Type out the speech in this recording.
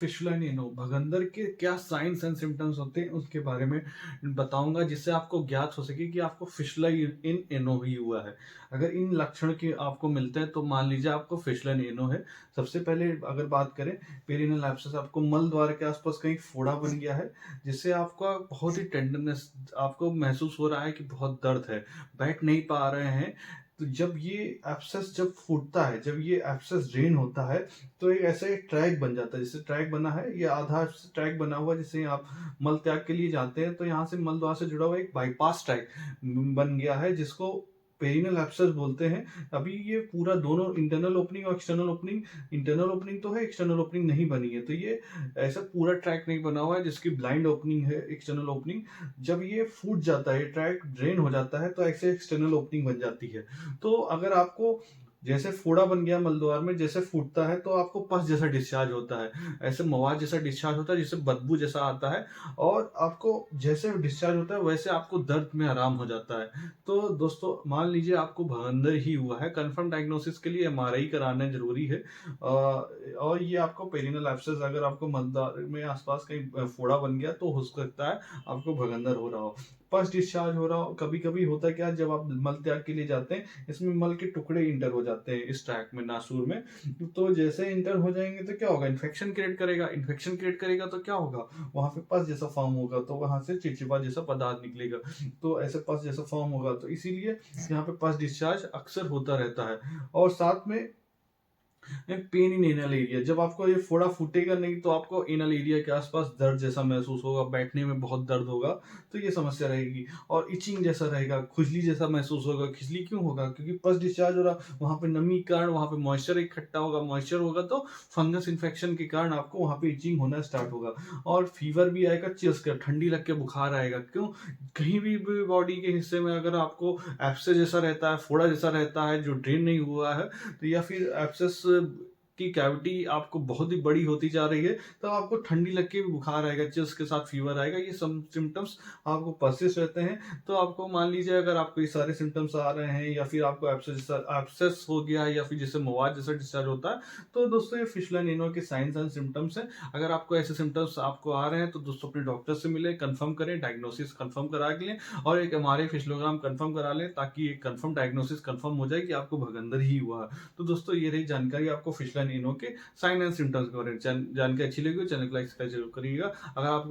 फिशुला एनो भगंदर के क्या science and symptoms होते हैं उसके बारे में बताऊंगा, जिससे आपको ज्ञात हो सके कि आपको फिशुला इन एनो ही हुआ है। अगर इन लक्षण के आपको मिलते हैं तो मान लीजिए आपको फिशुला इन एनो है। सबसे पहले अगर बात करें पेरिनल एब्सेस, आपको मल द्वार के आसपास कहीं फोड़ा बन गया है, जिससे आपका बहुत ही टेंडरनेस आपको महसूस हो रहा है कि बहुत दर्द है, बैठ नहीं पा रहे हैं। तो जब ये एब्सेस जब फूटता है, जब ये एब्सेस ड्रेन होता है, तो एक ऐसा एक ट्रैक बन जाता है। जैसे ट्रैक बना है, ये आधा ट्रैक बना हुआ है, जिससे आप मल त्याग के लिए जाते हैं तो यहाँ से मल द्वार से जुड़ा हुआ एक बाईपास ट्रैक बन गया है, जिसको पेरिनल एब्सेस बोलते हैं। अभी ये पूरा दोनों इंटरनल ओपनिंग और एक्सटर्नल ओपनिंग, इंटरनल ओपनिंग तो है, एक्सटर्नल ओपनिंग नहीं बनी है, तो ये ऐसा पूरा ट्रैक नहीं बना हुआ है जिसकी ब्लाइंड ओपनिंग है एक्सटर्नल ओपनिंग। जब ये फूट जाता है, ट्रैक ड्रेन हो जाता है, तो ऐसे एक्सटर्नल ओपनिंग बन जाती है। तो अगर आपको जैसे फोड़ा बन गया मलद्वार में, जैसे फूटता है तो आपको पस जैसा डिस्चार्ज होता है, ऐसे मवाद जैसा डिस्चार्ज होता है, जिससे बदबू जैसा आता है, और आपको जैसे डिस्चार्ज होता है वैसे आपको दर्द में आराम हो जाता है। तो दोस्तों मान लीजिए आपको भगंदर ही हुआ है, कंफर्म डायग्नोसिस के लिए एमआरआई कराना जरूरी है। और ये आपको पेरिनल एब्सेस, अगर आपको मलद्वार में आसपास कहीं फोड़ा बन गया तो हो सकता है आपको भगंदर हो रहा हो, पस डिस्चार्ज हो रहा हो। कभी कभी होता है क्या, जब आप मल त्याग के लिए जाते हैं, इसमें मल के टुकड़े इंटर हो जाते हैं इस ट्रैक में, नासूर में। तो जैसे इंटर हो जाएंगे तो क्या होगा, इन्फेक्शन क्रिएट करेगा, इन्फेक्शन क्रिएट करेगा तो क्या होगा, वहां पे पस जैसा फॉर्म होगा, तो वहां से चिपचिपा जैसा पदार्थ निकलेगा, तो ऐसे पस जैसा फॉर्म होगा। तो इसीलिए यहाँ पे पस डिस्चार्ज अक्सर होता रहता है। और साथ में पेन इन एनल एरिया, जब आपको ये फोड़ा फूटेगा नहीं तो आपको एनल एरिया के आसपास दर्द जैसा महसूस होगा, बैठने में बहुत दर्द होगा, तो ये समस्या रहेगी। और इचिंग जैसा रहेगा, खुजली जैसा महसूस होगा। खुजली क्यों होगा, क्योंकि पस डिस्चार्ज हो रहा, वहां पे नमी के कारण वहां पे मॉइस्चर इकट्ठा होगा, मॉइस्चर होगा तो फंगस इन्फेक्शन के कारण आपको वहां पे इचिंग होना स्टार्ट होगा। और फीवर भी आएगा, चिल्स का ठंडी लग के बुखार आएगा। क्यों, कहीं भी बॉडी के हिस्से में अगर आपको एब्सेस जैसा रहता है, फोड़ा जैसा रहता है जो ड्रेन नहीं हुआ है, तो या फिर एब्सेस की कैविटी आपको बहुत ही बड़ी होती जा रही है, तो आपको ठंडी लग के भी बुखार आएगा, चिल्स के साथ फीवर आएगा। ये सब सिम्टम्स आपको परसिस्ट रहते हैं। तो आपको मान लीजिए अगर आपको ये सारे सिम्टम्स आ रहे हैं, या फिर आपको एब्सेस हो गया है, या फिर जैसे मवाद जैसा डिस्चार्ज होता है, तो दोस्तों ये फिशुला एनो के साइंस एंड सिम्टम्स हैं। अगर आपको ऐसे सिम्टम्स आपको आ रहे हैं तो दोस्तों अपने डॉक्टर से मिले, कंफर्म करें, डायग्नोसिस कंफर्म करा के लें, और एक हमारे फिशलोग्राम कंफर्म करा लें, ताकि एक कंफर्म डायग्नोसिस कंफर्म हो जाए कि आपको भगंदर ही हुआ है। तो दोस्तों ये रही जानकारी आपको फिशलन इनो के साइन एंड सिम्टम्स के बारे में। जानकारी अच्छी लगी हो चैनल को लाइक सब्सक्राइब जरूर करिएगा। अगर आपको